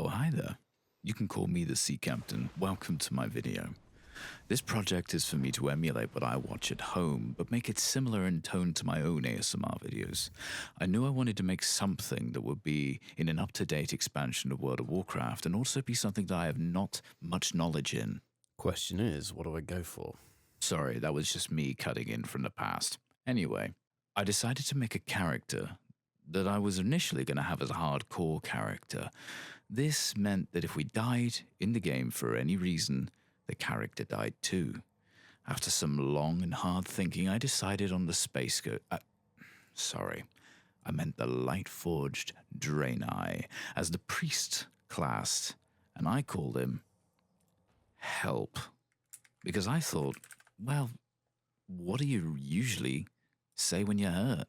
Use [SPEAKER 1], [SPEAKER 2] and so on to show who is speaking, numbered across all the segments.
[SPEAKER 1] Oh, hi there. You can call me the SeaCaptain. Welcome to my video. This project is for me to emulate what I watch at home, but make it similar in tone to my own ASMR videos. I knew I wanted to make something that would be in an up-to-date expansion of World of Warcraft, and also be something that I have not much knowledge in.
[SPEAKER 2] Question is, what do I go for?
[SPEAKER 1] Sorry, that was just me cutting in from the past. Anyway, I decided to make a character that I was initially going to have as a hardcore character. This meant that if we died in the game for any reason, the character died too. After some long and hard thinking, I decided on the space go. I meant the light-forged Draenei as the priest class, and I called him Help. Because I thought, well, what do you usually say when you're hurt?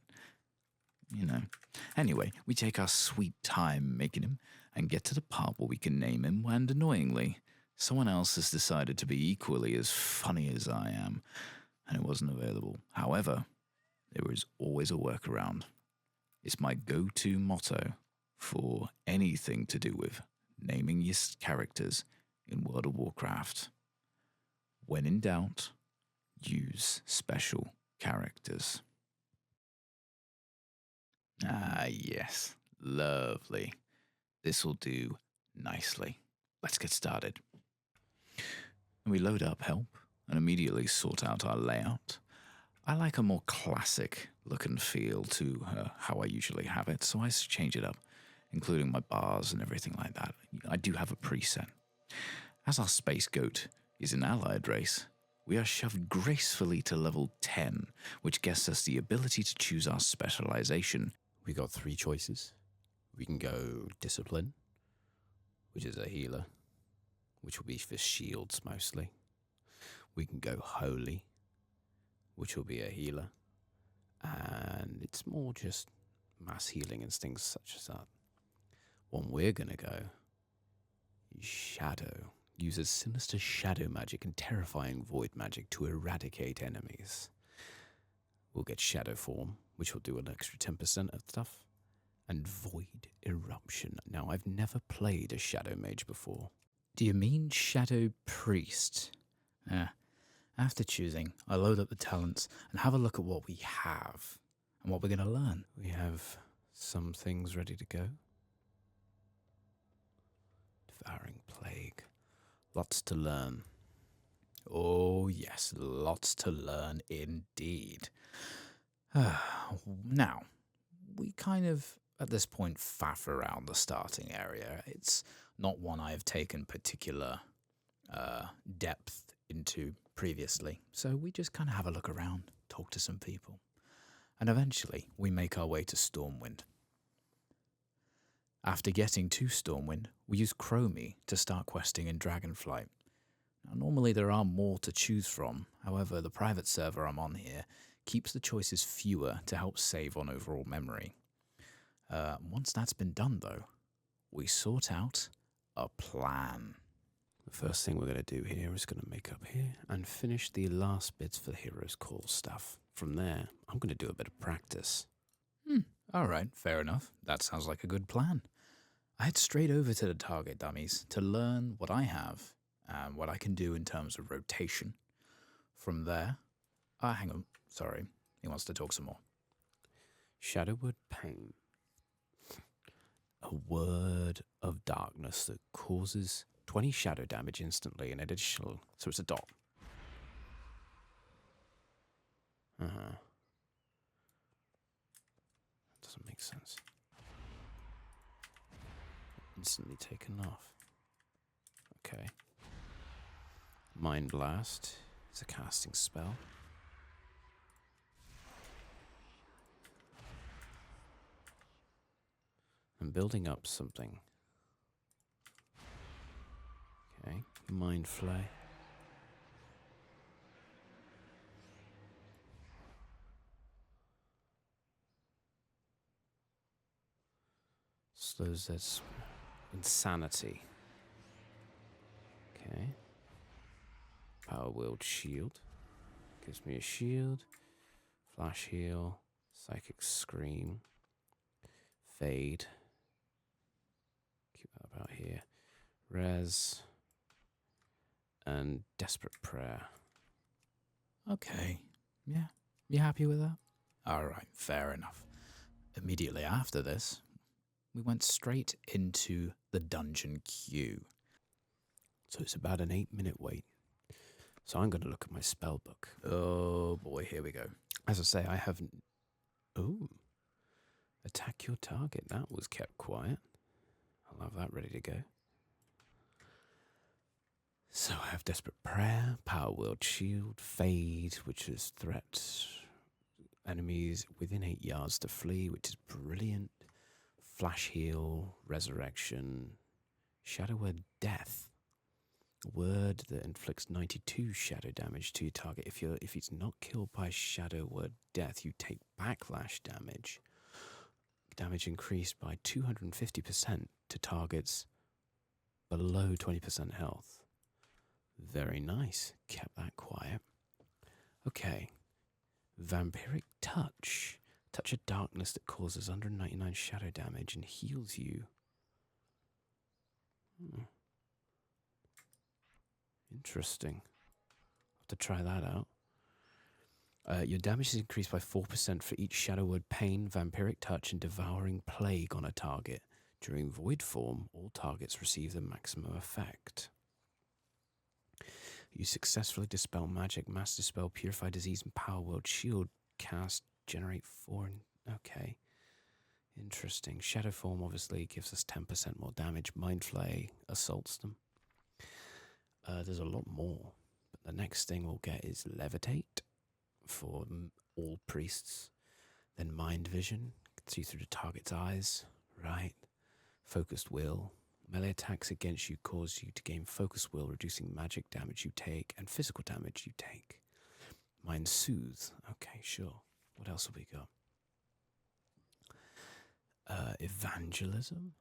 [SPEAKER 1] You know. Anyway, we take our sweet time making him and get to the part where we can name him, and annoyingly, someone else has decided to be equally as funny as I am, and it wasn't available. However, there is always a workaround. It's my go-to motto for anything to do with naming your characters in World of Warcraft. When in doubt, use special characters. Ah, yes. Lovely. This'll do nicely. Let's get started. And we load up Help and immediately sort out our layout. I like a more classic look and feel to how I usually have it, so I change it up, including my bars and everything like that. I do have a preset. As our space goat is an allied race, we are shoved gracefully to level 10, which gets us the ability to choose our specialization.
[SPEAKER 2] We got 3 choices. We can go Discipline, which is a healer, which will be for shields mostly. We can go Holy, which will be a healer, and it's more just mass healing and things such as that. One we're going to go is Shadow. Uses sinister shadow magic and terrifying void magic to eradicate enemies. We'll get Shadow Form, which will do an extra 10% of stuff, and Void Eruption. Now, I've never played a Shadow Mage before.
[SPEAKER 3] Do you mean Shadow Priest? After choosing, I load up the talents and have a look at what we have and what we're going to learn.
[SPEAKER 2] We have some things ready to go. Devouring Plague. Lots to learn.
[SPEAKER 3] Oh yes, lots to learn indeed. Now, we kind of, at this point, faff around the starting area. It's not one I have taken particular depth into previously, so we just kind of have a look around, talk to some people, and eventually we make our way to Stormwind. After getting to Stormwind, we use Chromie to start questing in Dragonflight. Now, normally there are more to choose from, however the private server I'm on here keeps the choices fewer to help save on overall memory. Once that's been done though, we sort out a plan.
[SPEAKER 2] The first thing we're going to do here is going to make up here and finish the last bits for the Hero's Call stuff. From there, I'm going to do a bit of practice.
[SPEAKER 3] Alright, fair enough. That sounds like a good plan. I head straight over to the target dummies to learn what I have and what I can do in terms of rotation. From there, hang on, sorry, he wants to talk some more.
[SPEAKER 2] Shadowword Pain. A word of darkness that causes 20 shadow damage instantly and additional, so it's a dot. Doesn't make sense. Instantly taken off. Okay. Mind Blast is a casting spell. I'm building up something. Okay. Mind Flay. Slows this Insanity. Okay. Power Wheeled Shield. Gives me a shield. Flash Heal. Psychic Scream. Fade. Keep that about here? Res and Desperate Prayer.
[SPEAKER 3] Okay. Yeah. You happy with that? All right. Fair enough. Immediately after this, we went straight into the dungeon queue.
[SPEAKER 2] So it's about an 8-minute wait. So I'm going to look at my spell book.
[SPEAKER 3] Oh boy, here we go.
[SPEAKER 2] As I say, I haven't... Ooh. Attack your target. That was kept quiet. I'll have that ready to go. So I have Desperate Prayer, Power Word Shield, Fade, which is threat enemies within 8 yards to flee, which is brilliant. Flash Heal, Resurrection, Shadow Word Death. A word that inflicts 92 shadow damage to your target. If it's not killed by Shadow Word Death, you take backlash damage. Damage increased by 250% to targets below 20% health. Very nice. Kept that quiet. Okay. Vampiric Touch. Touch of darkness that causes 199 shadow damage and heals you. Interesting. Have to try that out. Your damage is increased by 4% for each Shadow Word Pain, Vampiric Touch, and Devouring Plague on a target. During Void form, all targets receive the maximum effect. You successfully dispel magic, mass dispel, purify disease, and power word shield. Cast, generate 4. Okay. Interesting. Shadow form obviously gives us 10% more damage. Mind Flay assaults them. There's a lot more. But the next thing we'll get is Levitate for all priests. Then Mind Vision. See through the target's eyes. Right. Focused Will. Melee attacks against you cause you to gain focus will, reducing magic damage you take and physical damage you take. Mind Soothe. Okay, sure. What else have we got? Evangelism.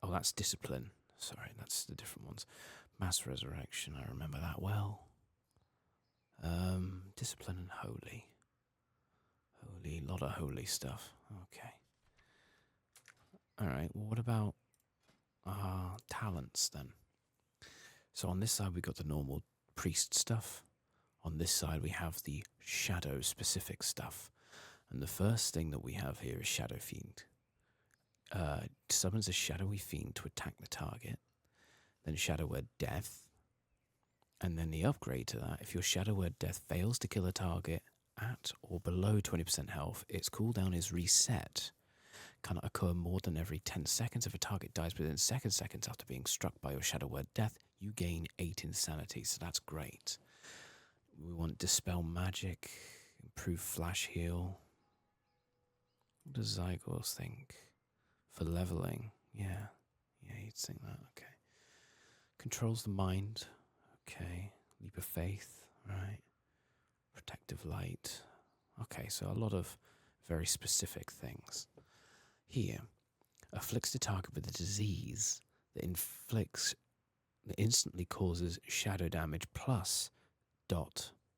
[SPEAKER 2] Oh, that's Discipline. Sorry, that's the different ones. Mass Resurrection. I remember that well. Discipline and Holy. Holy, lot of holy stuff. Okay. Alright, well, what about talents then? So on this side we got the normal priest stuff. On this side we have the shadow specific stuff. And the first thing that we have here is Shadow Fiend. Summons a shadowy fiend to attack the target. Then Shadow Word Death. And then the upgrade to that, if your Shadow Word Death fails to kill a target at or below 20% health, its cooldown is reset. Cannot occur more than every 10 seconds. If a target dies within 2 seconds after being struck by your Shadow Word Death, you gain 8 insanity, so that's great. We want Dispel Magic, improve Flash Heal. What does Zygors think? For leveling, yeah, you'd think that, okay. Controls the mind, okay. Leap of Faith, right. Protective Light, okay, so a lot of very specific things. Here, afflicts the target with a disease that instantly causes shadow damage plus ...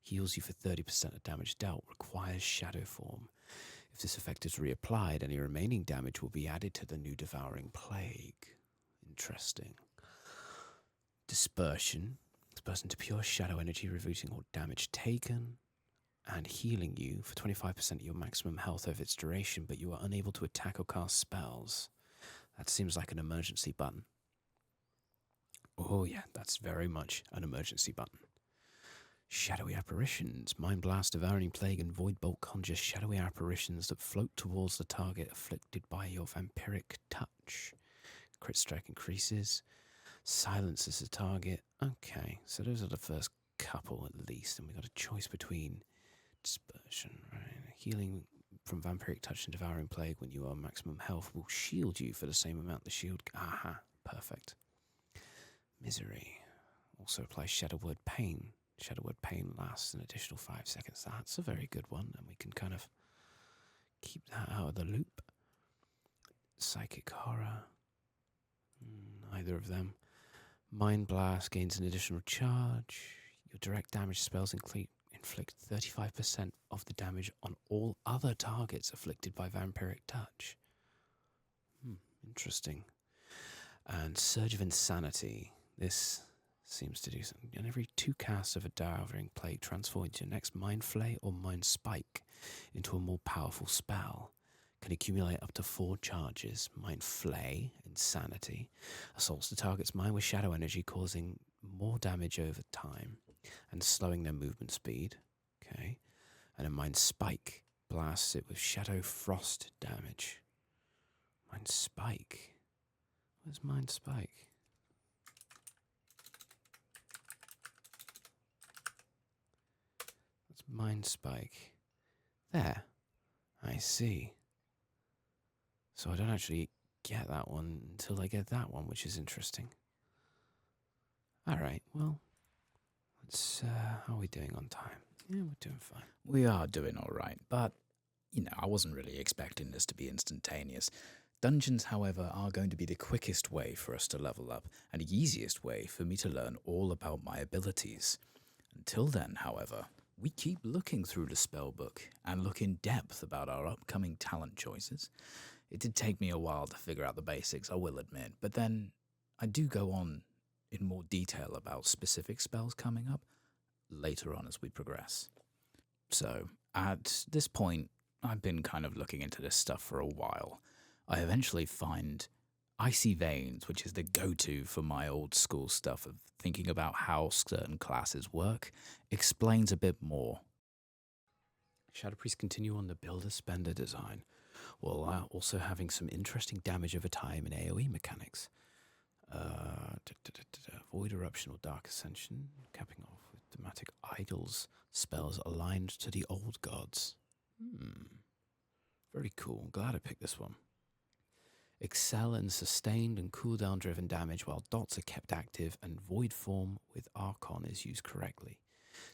[SPEAKER 2] heals you for 30% of damage dealt, requires shadow form. If this effect is reapplied, any remaining damage will be added to the new Devouring Plague. Interesting. Dispersion. Dispersion to pure shadow energy, reducing all damage taken and healing you for 25% of your maximum health over its duration, but you are unable to attack or cast spells. That seems like an emergency button. Oh yeah, that's very much an emergency button. Shadowy Apparitions. Mind Blast, Devouring Plague, and Void Bolt conjure shadowy apparitions that float towards the target afflicted by your Vampiric Touch. Crit strike increases. Silences the target. Okay, so those are the first couple at least, and we got a choice between Dispersion, right? Healing from Vampiric Touch and Devouring Plague when you are maximum health will shield you for the same amount the shield... Aha, perfect. Misery. Also applies Shadow Word Pain. Shadow Word Pain lasts an additional 5 seconds. That's a very good one, and we can kind of keep that out of the loop. Psychic Horror. Neither of them. Mind Blast gains an additional charge. Your direct damage spells inflict inflict 35% of the damage on all other targets afflicted by vampiric touch. Interesting. And Surge of Insanity. This seems to do something. And every 2 casts of a Devouring Plague transform into your next Mind Flay or Mind Spike into a more powerful spell. Can accumulate up to 4 charges. Mind Flay, Insanity. Assaults the target's mind with shadow energy, causing more damage over time and slowing their movement speed. Okay. And a Mind Spike blasts it with shadow frost damage. Mind Spike. Where's Mind Spike? That's Mind Spike. There. I see. So I don't actually get that one until I get that one, which is interesting. Alright, well, let's, how are we doing on time? Yeah, we're doing fine.
[SPEAKER 3] We are doing all right, but, I wasn't really expecting this to be instantaneous. Dungeons, however, are going to be the quickest way for us to level up, and the easiest way for me to learn all about my abilities. Until then, however, we keep looking through the spellbook and look in depth about our upcoming talent choices. It did take me a while to figure out the basics, I will admit, but then I do go on in more detail about specific spells coming up later on as we progress. So, at this point, I've been kind of looking into this stuff for a while. I eventually find Icy Veins, which is the go-to for my old school stuff of thinking about how certain classes work, explains a bit more.
[SPEAKER 2] Shadow Priest continue on the Builder Spender design, while also having some interesting damage over time in AoE mechanics. Void Eruption or Dark Ascension, capping off with thematic idols spells aligned to the old gods. Very cool. Glad I picked this one. Excel in sustained and cooldown driven damage while dots are kept active, and Void Form with Archon is used correctly.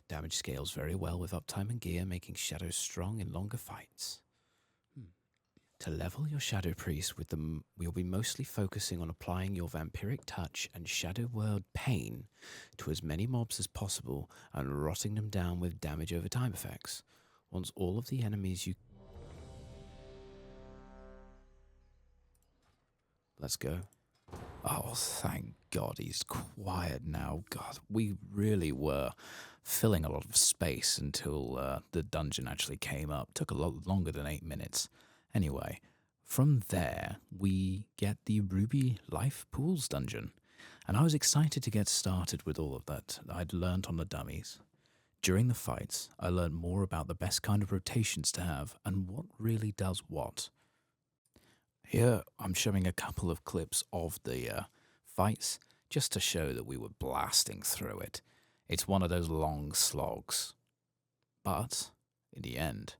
[SPEAKER 2] Damage scales very well with uptime and gear, making Shadows strong in longer fights. To level your Shadow Priest with them, we'll be mostly focusing on applying your Vampiric Touch and Shadow Word Pain to as many mobs as possible and rotting them down with damage over time effects. Once all of the enemies you... Let's go.
[SPEAKER 3] Oh, thank God he's quiet now. God, we really were filling a lot of space until the dungeon actually came up. Took a lot longer than 8 minutes. Anyway, from there, we get the Ruby Life Pools dungeon. And I was excited to get started with all of that I'd learned on the dummies. During the fights, I learned more about the best kind of rotations to have and what really does what. Here, I'm showing a couple of clips of the fights, just to show that we were blasting through it. It's one of those long slogs. But, in the end,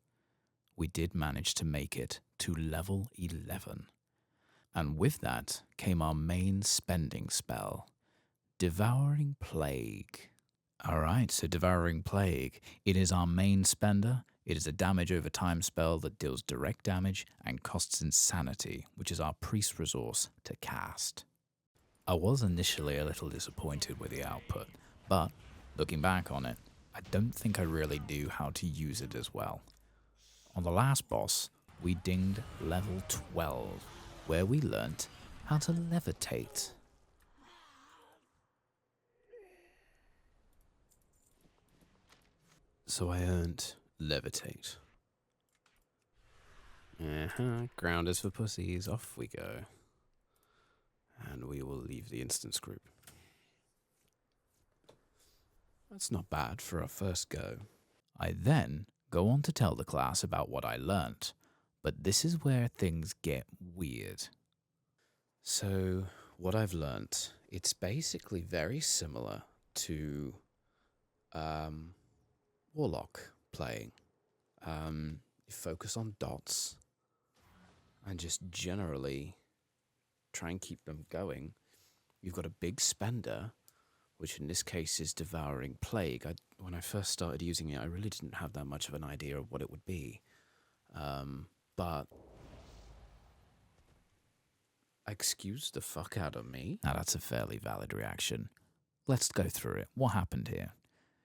[SPEAKER 3] we did manage to make it to level 11. And with that came our main spending spell, Devouring Plague. Alright, so Devouring Plague. It is our main spender. It is a damage over time spell that deals direct damage and costs Insanity, which is our priest resource to cast. I was initially a little disappointed with the output, but looking back on it, I don't think I really knew how to use it as well. On the last boss, we dinged level 12, where we learnt how to levitate.
[SPEAKER 2] So I earned Levitate. Ground is for pussies. Off we go. And we will leave the instance group. That's not bad for our first go.
[SPEAKER 3] I then go on to tell the class about what I learnt, but this is where things get weird.
[SPEAKER 2] So, what I've learnt, it's basically very similar to Warlock playing. You focus on dots and just generally try and keep them going. You've got a big spender, which in this case is Devouring Plague. When I first started using it, I really didn't have that much of an idea of what it would be. But excuse the fuck out of me.
[SPEAKER 3] Now that's a fairly valid reaction. Let's go through it. What happened here?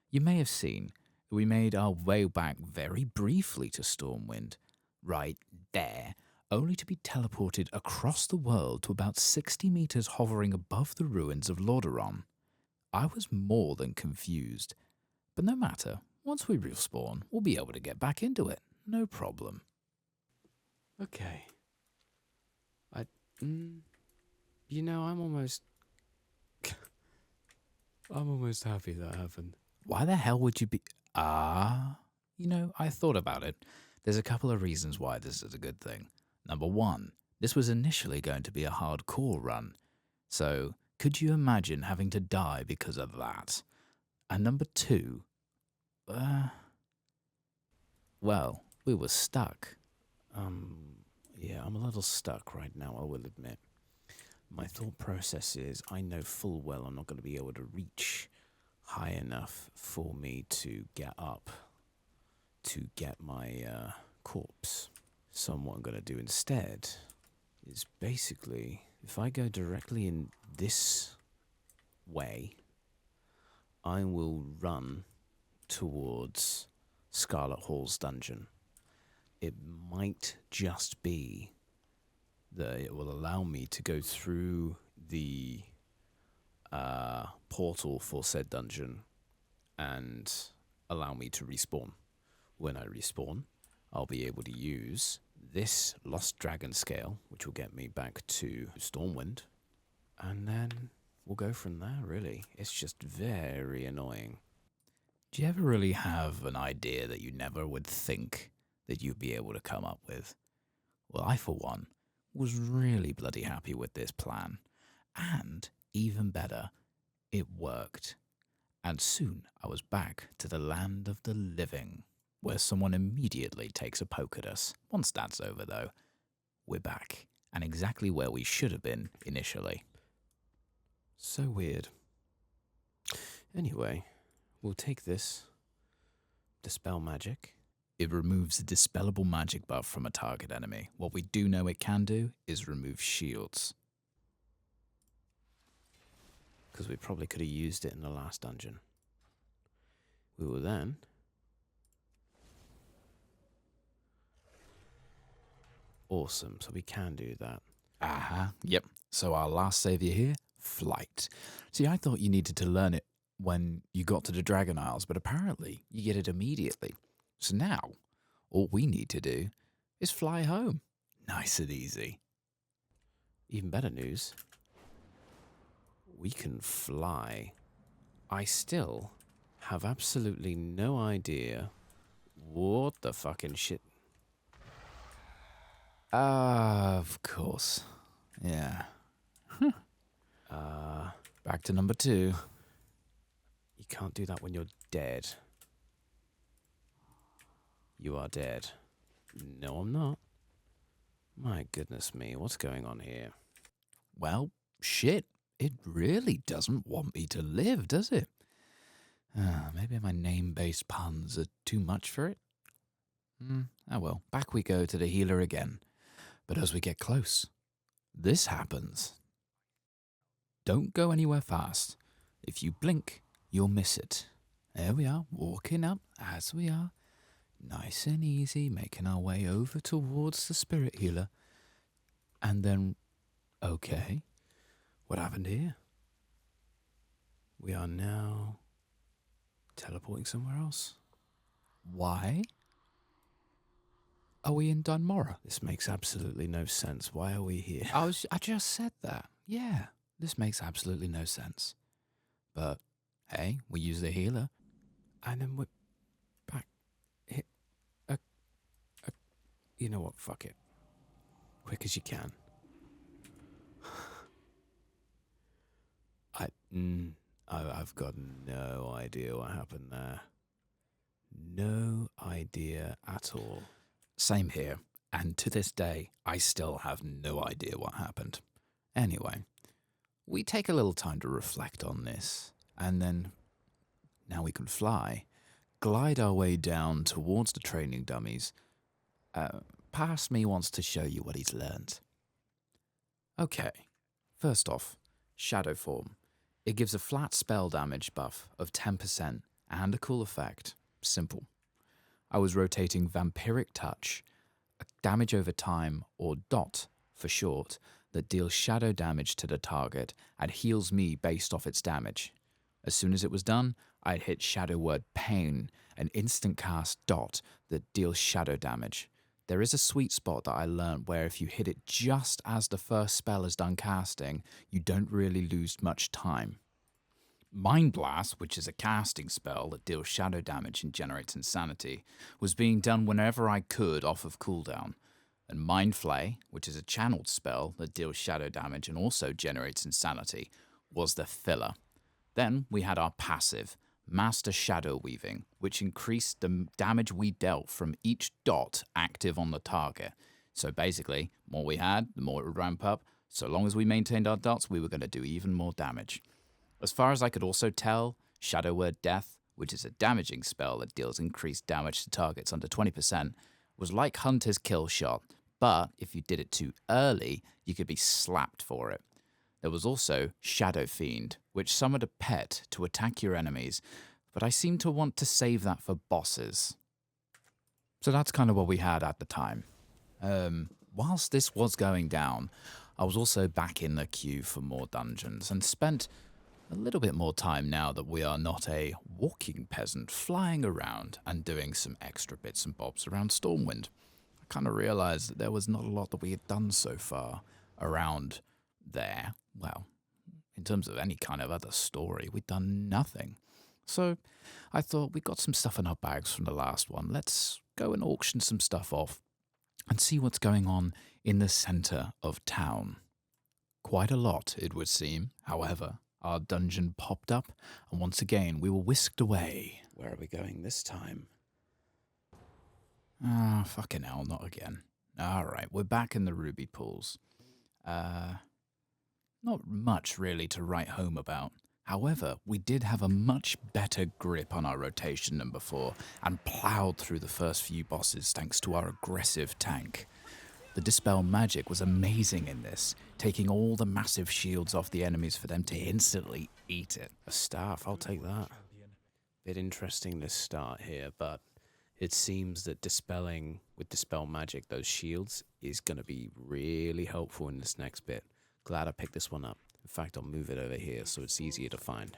[SPEAKER 3] You may have seen, We made our way back very briefly to Stormwind, right there, only to be teleported across the world to about 60 meters hovering above the ruins of Lordaeron. I was more than confused, but no matter, once we respawn, we'll be able to get back into it, no problem.
[SPEAKER 2] Okay. I'm almost happy that happened.
[SPEAKER 3] Why the hell would you be... I thought about it. There's a couple of reasons why this is a good thing. Number one, this was initially going to be a hardcore run. So, could you imagine having to die because of that? And number two, well, we were stuck.
[SPEAKER 2] Yeah, I'm a little stuck right now, I will admit. My thought process is I know full well I'm not going to be able to reach high enough for me to get up to get my corpse. So what I'm going to do instead is basically, if I go directly in this way, I will run towards Scarlet Hall's dungeon. It might just be that it will allow me to go through the portal for said dungeon and allow me to respawn. When I respawn, I'll be able to use this Lost Dragon Scale, which will get me back to Stormwind, and then we'll go from there, really. It's just very annoying.
[SPEAKER 3] Do you ever really have an idea that you never would think that you'd be able to come up with? Well, I, for one, was really bloody happy with this plan. And, even better, it worked. And soon I was back to the land of the living, where someone immediately takes a poke at us. Once that's over, though, we're back, and exactly where we should have been initially.
[SPEAKER 2] So weird. Anyway, we'll take this. Dispel magic.
[SPEAKER 3] It removes the dispellable magic buff from a target enemy. What we do know it can do is remove shields.
[SPEAKER 2] Because we probably could have used it in the last dungeon. We will then... Awesome, so we can do that.
[SPEAKER 3] Yep. So our last savior here, flight. See, I thought you needed to learn it when you got to the Dragon Isles, but apparently you get it immediately. So now, all we need to do is fly home. Nice and easy.
[SPEAKER 2] Even better news, we can fly. I still have absolutely no idea what the fucking shit.
[SPEAKER 3] Of course. Yeah. Back to number 2.
[SPEAKER 2] You can't do that when you're dead. You are dead. No, I'm not. My goodness me, what's going on here?
[SPEAKER 3] Well, shit. It really doesn't want me to live, does it? Maybe my name-based puns are too much for it? Oh well, back we go to the healer again. But as we get close, this happens. Don't go anywhere fast. If you blink, you'll miss it. There we are, walking up as we are. Nice and easy, making our way over towards the spirit healer. And then, okay, what happened here?
[SPEAKER 2] We are now teleporting somewhere else.
[SPEAKER 3] Why are we in Dunmora?
[SPEAKER 2] This makes absolutely no sense. Why are we here?
[SPEAKER 3] I just said that. Yeah, this makes absolutely no sense. But, hey, we use the healer.
[SPEAKER 2] And then we're back. You know what? Fuck it. Quick as you can. I've got no idea what happened there. No idea at all.
[SPEAKER 3] Same here. And to this day, I still have no idea what happened. Anyway, we take a little time to reflect on this. And then, now we can fly, glide our way down towards the training dummies. Past me wants to show you what he's learned. Okay, first off, Shadow Form. It gives a flat spell damage buff of 10% and a cool effect. simple. I was rotating Vampiric Touch, a damage over time, or DOT for short, that deals shadow damage to the target and heals me based off its damage. As soon as it was done, I'd hit Shadow Word Pain, an instant cast DOT that deals shadow damage. There is a sweet spot that I learned where if you hit it just as the first spell is done casting, you don't really lose much time. Mind Blast, which is a casting spell that deals shadow damage and generates insanity, was being done whenever I could off of cooldown. And Mind Flay, which is a channeled spell that deals shadow damage and also generates insanity, was the filler. Then we had our passive, Master Shadow Weaving, which increased the damage we dealt from each dot active on the target. So basically, the more we had, the more it would ramp up. So long as we maintained our dots, we were going to do even more damage. As far as I could also tell, Shadow Word Death, which is a damaging spell that deals increased damage to targets under 20%, was like Hunter's Kill Shot, but if you did it too early, you could be slapped for it. There was also Shadow Fiend, which summoned a pet to attack your enemies, but I seem to want to save that for bosses. So that's kind of what we had at the time. Whilst this was going down, I was also back in the queue for more dungeons and spent a little bit more time now that we are not a walking peasant flying around and doing some extra bits and bobs around Stormwind. I kind of realized that there was not a lot that we had done so far around there. Well, in terms of any kind of other story, we'd done nothing. So I thought we got some stuff in our bags from the last one. Let's go and auction some stuff off and see what's going on in the center of town. Quite a lot, it would seem. However, our dungeon popped up, and once again we were whisked away.
[SPEAKER 2] Where are we going this time?
[SPEAKER 3] Ah, fucking hell, not again. Alright, we're back in the Ruby Pools. Not much really to write home about. However, we did have a much better grip on our rotation than before, and ploughed through the first few bosses thanks to our aggressive tank. The Dispel magic was amazing in this, taking all the massive shields off the enemies for them to instantly eat it.
[SPEAKER 2] A staff, I'll take that. Bit interesting this start here, but it seems that dispelling with Dispel magic those shields is going to be really helpful in this next bit. Glad I picked this one up. In fact, I'll move it over here so it's easier to find.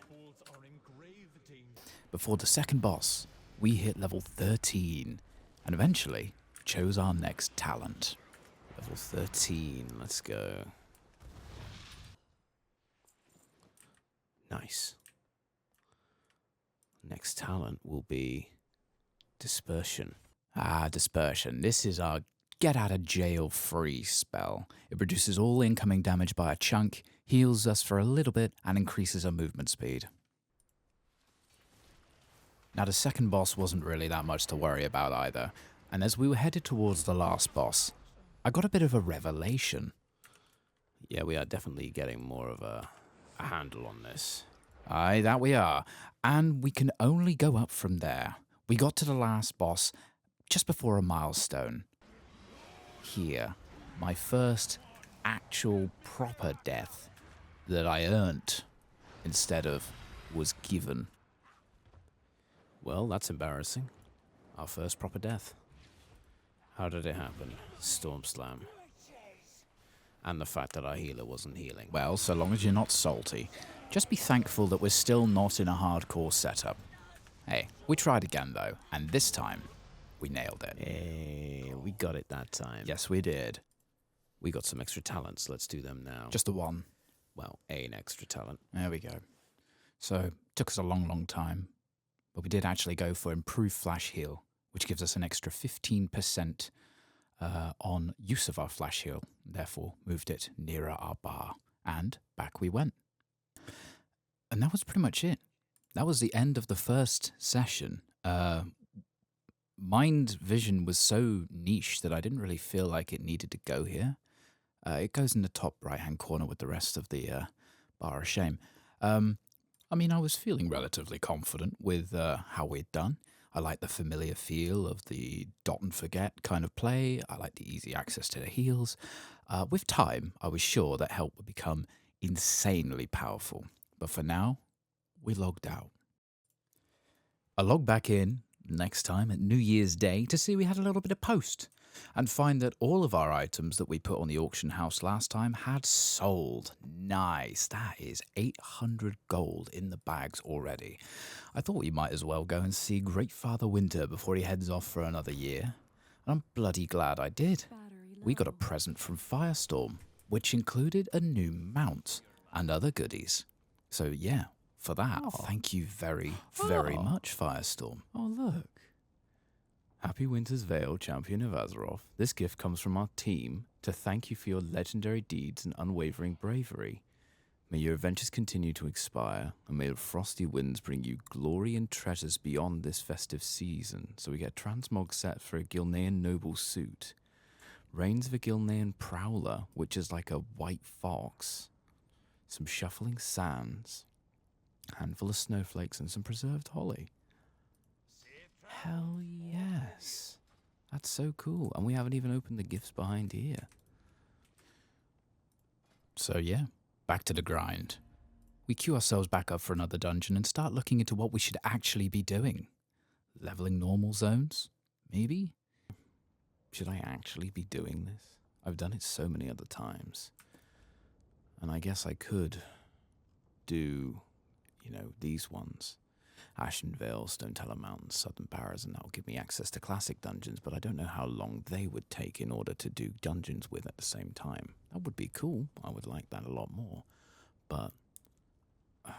[SPEAKER 3] Before the second boss, we hit level 13, and eventually chose our next talent.
[SPEAKER 2] Level 13, let's go. Nice. Next talent will be Dispersion.
[SPEAKER 3] Ah, Dispersion. This is our get-out-of-jail-free spell. It reduces all incoming damage by a chunk, heals us for a little bit, and increases our movement speed. Now, the second boss wasn't really that much to worry about either, and as we were headed towards the last boss, I got a bit of a revelation.
[SPEAKER 2] Yeah, we are definitely getting more of a handle on this.
[SPEAKER 3] Aye, that we are. And we can only go up from there. We got to the last boss just before a milestone. Here, my first actual proper death that I earned instead of was given.
[SPEAKER 2] Well, that's embarrassing. Our first proper death. How did it happen? Storm Slam. And the fact that our healer wasn't healing.
[SPEAKER 3] Well, so long as you're not salty, just be thankful that we're still not in a hardcore setup. Hey, we tried again though, and this time, we nailed it.
[SPEAKER 2] Hey, we got it that time.
[SPEAKER 3] Yes, we did.
[SPEAKER 2] We got some extra talents. Let's do them now.
[SPEAKER 3] Just the one.
[SPEAKER 2] Well, an extra talent.
[SPEAKER 3] There we go. So, took us a long time, but we did actually go for Improved Flash Heal, which gives us an extra 15% on use of our Flash Heal, therefore moved it nearer our bar, and back we went. And that was pretty much it. That was the end of the first session. Mind Vision was so niche that I didn't really feel like it needed to go here. It goes in the top right-hand corner with the rest of the bar of shame. I mean, I was feeling relatively confident with how we'd done. I like the familiar feel of the dot and forget kind of play. I like the easy access to the heals. With time, I was sure that help would become insanely powerful. But for now, we logged out. I logged back in, next time at New Year's Day to see we had a little bit of post and find that all of our items that we put on the auction house last time had sold. Nice. That is 800 gold in the bags already. I thought we might as well go and see Great Father Winter before he heads off for another year. And I'm bloody glad I did. We got a present from Firestorm, which included a new mount and other goodies. So yeah, for that, thank you very, very much, Firestorm.
[SPEAKER 2] Oh, look. Happy Winter's Vale, Champion of Azeroth. This gift comes from our team to thank you for your legendary deeds and unwavering bravery. May your adventures continue to expire, and may the frosty winds bring you glory and treasures beyond this festive season. So we get a transmog set for a Gilnean noble suit. Reigns of a Gilnean prowler, which is like a white fox. Some shuffling sands. Handful of snowflakes and some preserved holly. Hell yes. That's so cool. And we haven't even opened the gifts behind here.
[SPEAKER 3] So yeah, back to the grind. We queue ourselves back up for another dungeon and start looking into what we should actually be doing. Leveling normal zones? Maybe?
[SPEAKER 2] Should I actually be doing this? I've done it so many other times. And I guess I could do, these ones. Ashenvale, Stoneteller Mountains, Southern Barrows, and that will give me access to classic dungeons, but I don't know how long they would take in order to do dungeons with at the same time. That would be cool. I would like that a lot more. But I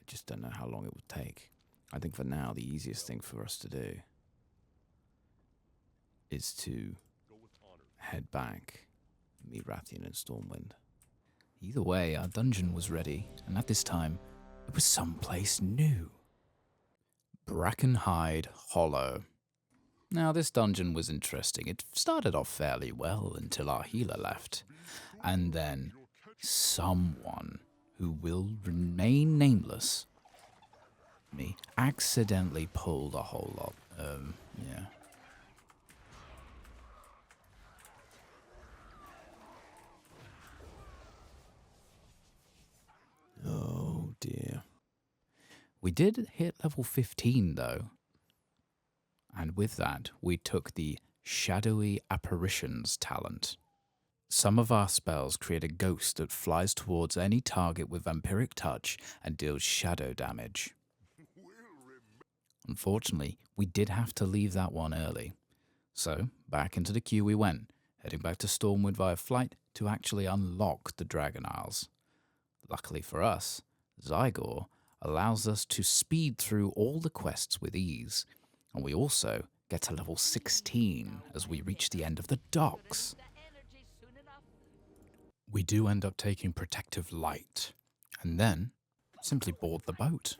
[SPEAKER 2] just don't know how long it would take. I think for now, the easiest thing for us to do is to head back, meet Rathian and Stormwind.
[SPEAKER 3] Either way, our dungeon was ready, and at this time, it was someplace new. Brackenhide Hollow. Now, this dungeon was interesting. It started off fairly well until our healer left. And then someone who will remain nameless, me, accidentally pulled a whole lot. Yeah.
[SPEAKER 2] Oh dear.
[SPEAKER 3] We did hit level 15 though. And with that, we took the Shadowy Apparitions talent. Some of our spells create a ghost that flies towards any target with vampiric touch and deals shadow damage. Unfortunately, we did have to leave that one early. So, back into the queue we went, heading back to Stormwood via flight to actually unlock the Dragon Isles. Luckily for us, Zygor allows us to speed through all the quests with ease, and we also get to level 16 as we reach the end of the docks. We do end up taking Protective Light, and then simply board the boat,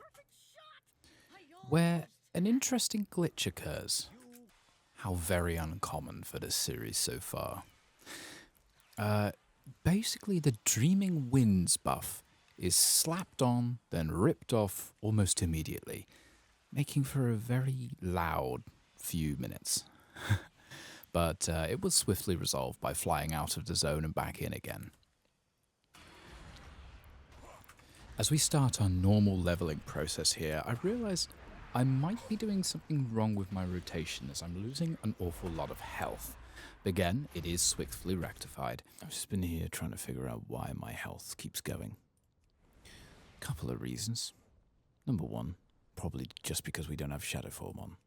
[SPEAKER 3] where an interesting glitch occurs. How very uncommon for this series so far. Basically, the Dreaming Winds buff is slapped on, then ripped off almost immediately, making for a very loud few minutes. But it was swiftly resolved by flying out of the zone and back in again. As we start our normal leveling process here, I realize I might be doing something wrong with my rotation as I'm losing an awful lot of health. Again, it is swiftly rectified.
[SPEAKER 2] I've just been here trying to figure out why my health keeps going. Couple of reasons. Number one, probably just because we don't have Shadow Form on.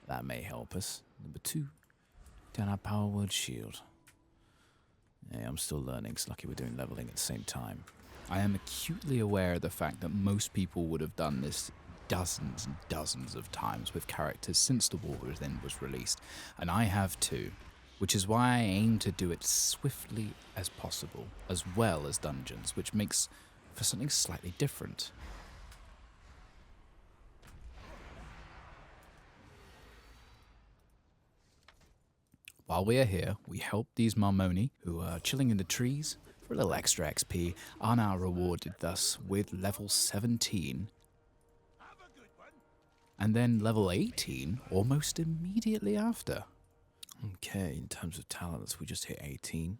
[SPEAKER 2] That may help us. Number two, don't have Power Word Shield. Yeah, I'm still learning. It's lucky we're doing leveling at the same time.
[SPEAKER 3] I am acutely aware of the fact that most people would have done this dozens and dozens of times with characters since the War Within was released, and I have too, which is why I aim to do it swiftly as possible, as well as dungeons, which makes for something slightly different. While we are here, we help these Marmoni, who are chilling in the trees, for a little extra XP, are now rewarded thus with level 17, and then level 18 almost immediately after.
[SPEAKER 2] Okay, in terms of talents, we just hit 18.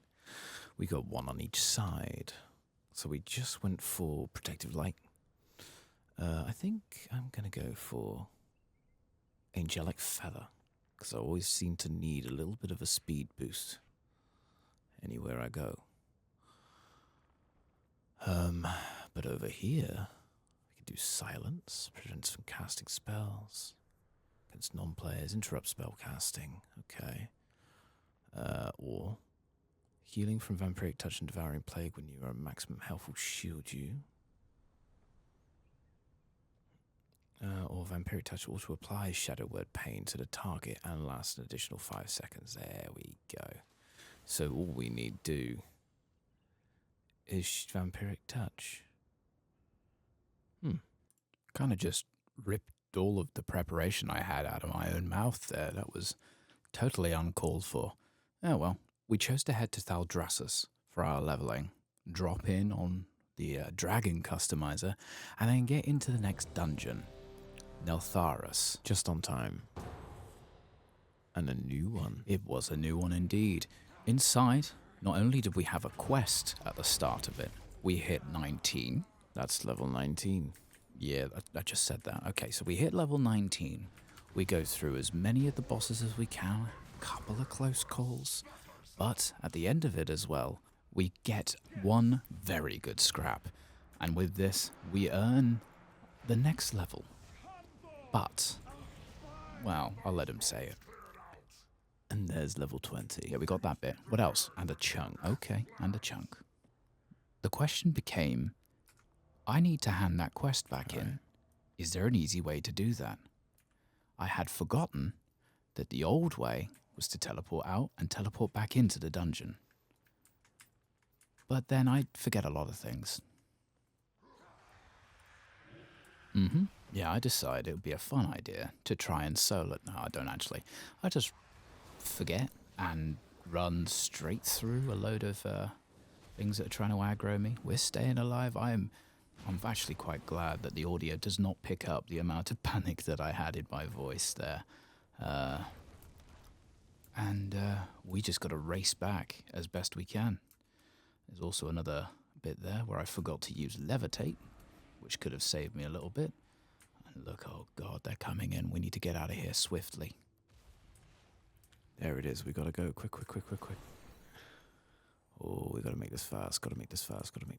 [SPEAKER 2] We got one on each side. So we just went for Protective Light. I think I'm going to go for angelic feather, because I always seem to need a little bit of a speed boost anywhere I go. But over here, we can do silence, prevents from casting spells against non-players, interrupt spell casting. Okay. Or healing from vampiric touch and devouring plague when you are at maximum health will shield you. Or vampiric touch also applies shadow word pain to the target and lasts an additional 5 seconds. There we go. So all we need to do is vampiric touch.
[SPEAKER 3] Kind of just ripped all of the preparation I had out of my own mouth there. That was totally uncalled for. Oh well, we chose to head to Thaldrassus for our leveling, drop in on the dragon customizer, and then get into the next dungeon, Neltharis.
[SPEAKER 2] Just on time. And a new one.
[SPEAKER 3] It was a new one indeed. Inside, not only did we have a quest at the start of it, we hit 19.
[SPEAKER 2] That's level 19.
[SPEAKER 3] Yeah, I just said that. Okay, so we hit level 19. We go through as many of the bosses as we can, a couple of close calls, but at the end of it as well, we get one very good scrap. And with this, we earn the next level. But, well, I'll let him say it.
[SPEAKER 2] And there's level 20.
[SPEAKER 3] Yeah, we got that bit. What else?
[SPEAKER 2] And a chunk.
[SPEAKER 3] Okay, and a chunk. The question became, I need to hand that quest back in. Is there an easy way to do that? I had forgotten that the old way was to teleport out and teleport back into the dungeon. But then I'd forget a lot of things. Yeah, I decided it would be a fun idea to try and solo. No, I don't actually. I just forget and run straight through a load of things that are trying to aggro me. We're staying alive. I'm actually quite glad that the audio does not pick up the amount of panic that I had in my voice there. And we just got to race back as best we can. There's also another bit there where I forgot to use levitate, which could have saved me a little bit. And look, oh God, they're coming in. We need to get out of here swiftly.
[SPEAKER 2] There it is. We got to go. Quick. Oh, we got to make this fast. Got to make this fast. Go on.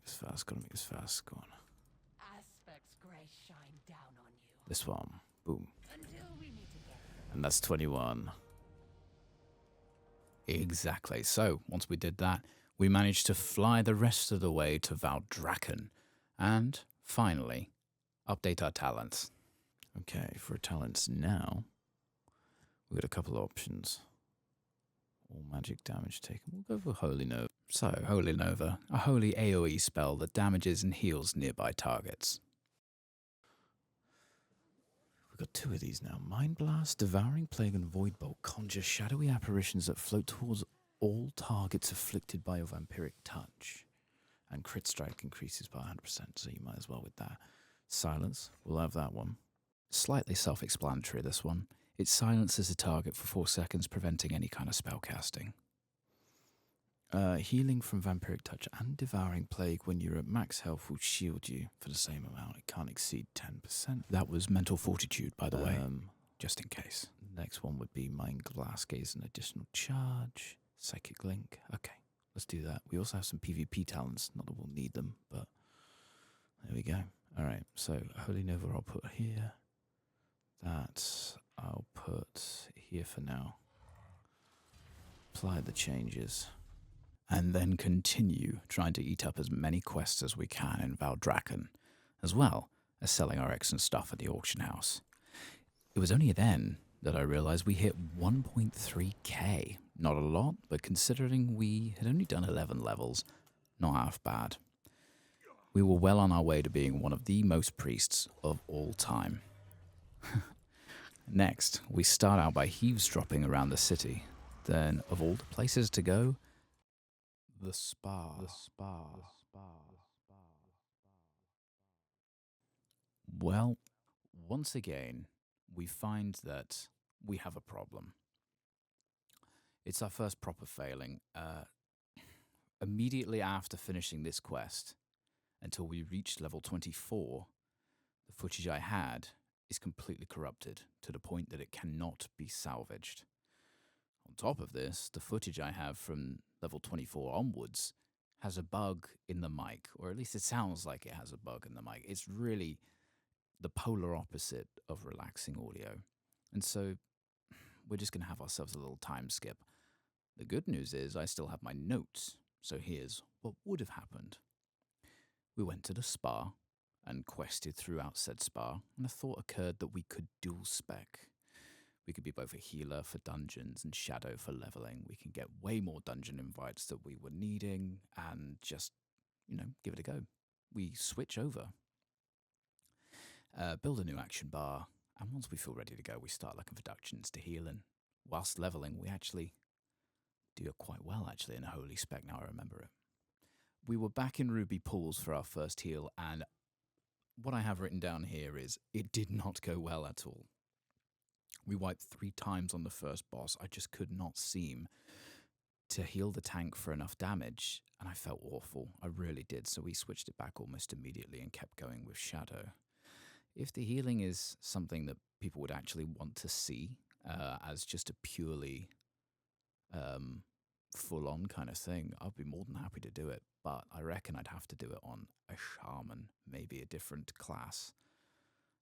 [SPEAKER 4] Aspect's grace shine down on you.
[SPEAKER 2] This one. Boom.
[SPEAKER 4] Until we meet again.
[SPEAKER 2] And that's 21.
[SPEAKER 3] Exactly. So, once we did that, we managed to fly the rest of the way to Valdraken. And, finally, update our talents.
[SPEAKER 2] Okay, for talents now, we've got a couple of options. All magic damage taken. We'll go for Holy Nova.
[SPEAKER 3] So, Holy Nova, a holy AoE spell that damages and heals nearby targets.
[SPEAKER 2] We've got 2 of these now. Mind Blast, Devouring Plague, and Void Bolt conjure shadowy apparitions that float towards all targets afflicted by your vampiric touch. And crit strike increases by 100%, so you might as well with that. Silence, we'll have that one.
[SPEAKER 3] Slightly self-explanatory, this one. It silences a target for 4 seconds, preventing any kind of spell casting.
[SPEAKER 2] Healing from vampiric touch and devouring plague when you're at max health will shield you for the same amount. It can't exceed 10%.
[SPEAKER 3] That was mental fortitude, by the way, just in case.
[SPEAKER 2] Next one would be Mind Glass Gaze, an additional charge. Psychic Link. Okay, let's do that. We also have some PvP talents. Not that we'll need them, but there we go. All right, so Holy Nova I'll put here. That I'll put here for now. Apply the changes.
[SPEAKER 3] And then continue trying to eat up as many quests as we can in Valdraken, as well as selling our excellent stuff at the auction house. It was only then that I realized we hit 1.3k. Not a lot, but considering we had only done 11 levels, not half bad. We were well on our way to being one of the most priests of all time. Next, we start out by eavesdropping around the city. Then, of all the places to go, the spa. Well, once again, we find that we have a problem. It's our first proper failing. Immediately after finishing this quest, until we reached level 24, the footage I had is completely corrupted to the point that it cannot be salvaged. On top of this, the footage I have from level 24 onwards has a bug in the mic, or at least it sounds like it has a bug in the mic. It's really the polar opposite of relaxing audio. And so we're just going to have ourselves a little time skip. The good news is I still have my notes, so here's what would have happened. We went to the spa and quested throughout said spa, and a thought occurred that we could dual spec. We could be both a healer for dungeons and shadow for leveling. We can get way more dungeon invites that we were needing and just, give it a go. We switch over, build a new action bar, and once we feel ready to go, we start looking for dungeons to heal in. Whilst leveling, we actually do it quite well, actually, in a holy spec, now I remember it. We were back in Ruby Pools for our first heal, and what I have written down here is it did not go well at all. We wiped 3 times on the first boss. I just could not seem to heal the tank for enough damage, and I felt awful. I really did, so we switched it back almost immediately and kept going with Shadow. If the healing is something that people would actually want to see as just a purely full-on kind of thing, I'd be more than happy to do it, but I reckon I'd have to do it on a shaman, maybe a different class.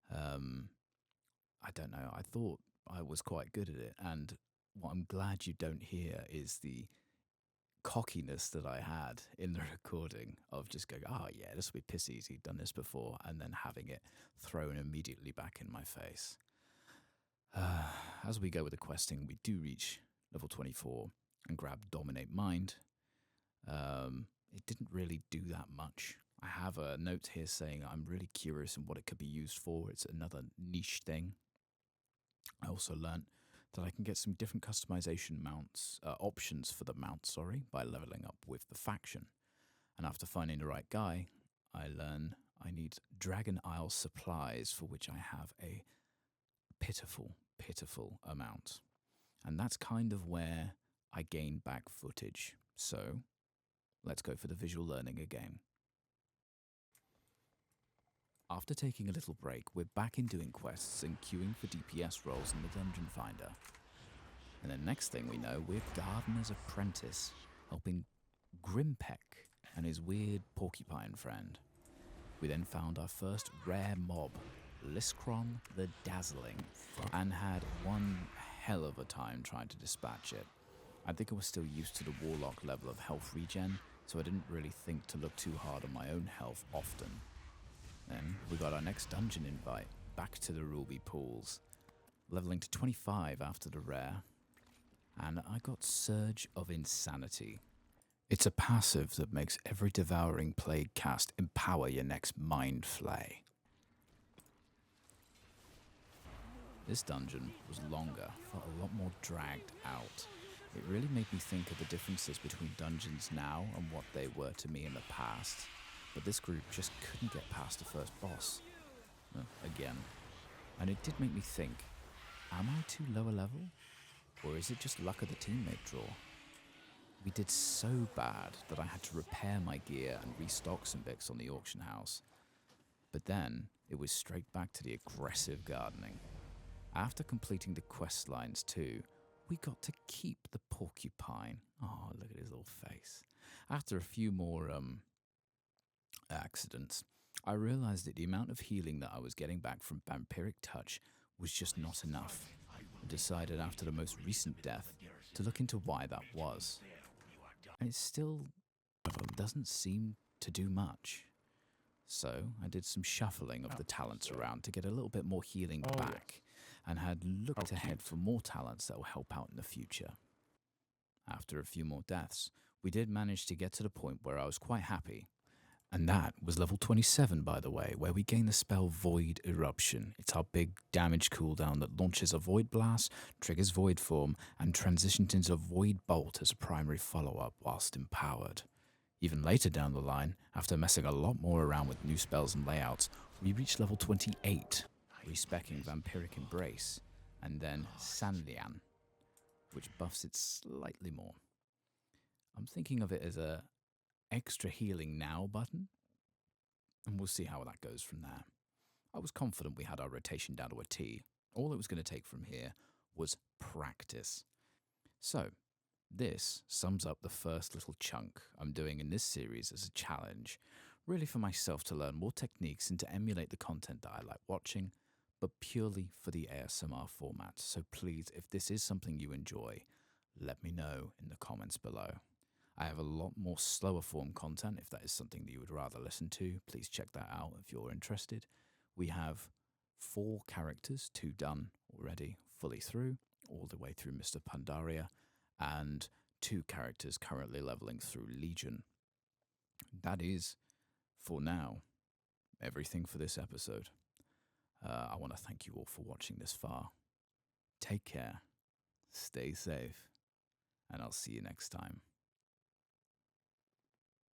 [SPEAKER 3] I don't know. I thought I was quite good at it, and what I'm glad you don't hear is the cockiness that I had in the recording of just going, oh yeah, this will be piss easy, done this before, and then having it thrown immediately back in my face. As we go with the questing, we do reach level 24 and grab Dominate Mind. It didn't really do that much. I have a note here saying I'm really curious in what it could be used for. It's another niche thing. I also learnt that I can get some different customization options for the mount, by leveling up with the faction. And after finding the right guy, I learn I need Dragon Isle supplies, for which I have a pitiful amount. And that's kind of where I gain back footage. So let's go for the visual learning again. After taking a little break, we're back in doing quests and queuing for DPS roles in the Dungeon Finder. And the next thing we know, we're Gardener's Apprentice, helping Grimpeck and his weird porcupine friend. We then found our first rare mob, Liskron the Dazzling, and had one hell of a time trying to dispatch it. I think I was still used to the Warlock level of health regen, so I didn't really think to look too hard on my own health often. Then we got our next dungeon invite, back to the Ruby Pools, leveling to 25 after the rare, and I got Surge of Insanity. It's a passive that makes every devouring plague cast empower your next mind flay. This dungeon was longer, felt a lot more dragged out. It really made me think of the differences between dungeons now and what they were to me in the past. But this group just couldn't get past the first boss. Again. And it did make me think, am I too low a level? Or is it just luck of the teammate draw? We did so bad that I had to repair my gear and restock some bits on the auction house. But then, it was straight back to the aggressive gardening. After completing the quest lines too, we got to keep the porcupine. Oh, look at his little face. After a few more, accidents, I realized that the amount of healing that I was getting back from Vampiric Touch was just not enough. I decided after the most recent death to look into why that was. And it still doesn't seem to do much. So I did some shuffling of the talents around to get a little bit more healing back, and had looked ahead for more talents that will help out in the future. After a few more deaths, we did manage to get to the point where I was quite happy. And that was level 27, by the way, where we gain the spell Void Eruption. It's our big damage cooldown that launches a Void Blast, triggers Void Form, and transitions into Void Bolt as a primary follow-up whilst empowered. Even later down the line, after messing a lot more around with new spells and layouts, we reached level 28, respecking Vampiric Embrace, and then Sanlian, which buffs it slightly more. I'm thinking of it as a extra healing now button, and we'll see how that goes from there. I was confident we had our rotation down to a T. All it was going to take from here was practice. So, this sums up the first little chunk I'm doing in this series as a challenge, really for myself to learn more techniques and to emulate the content that I like watching, but purely for the ASMR format. So please, if this is something you enjoy, let me know in the comments below. I have a lot more slower form content. If that is something that you would rather listen to, please check that out if you're interested. We have 4 characters, 2 done already, fully through, all the way through Mr. Pandaria, and 2 characters currently leveling through Legion. That is, for now, everything for this episode. I want to thank you all for watching this far. Take care, stay safe, and I'll see you next time.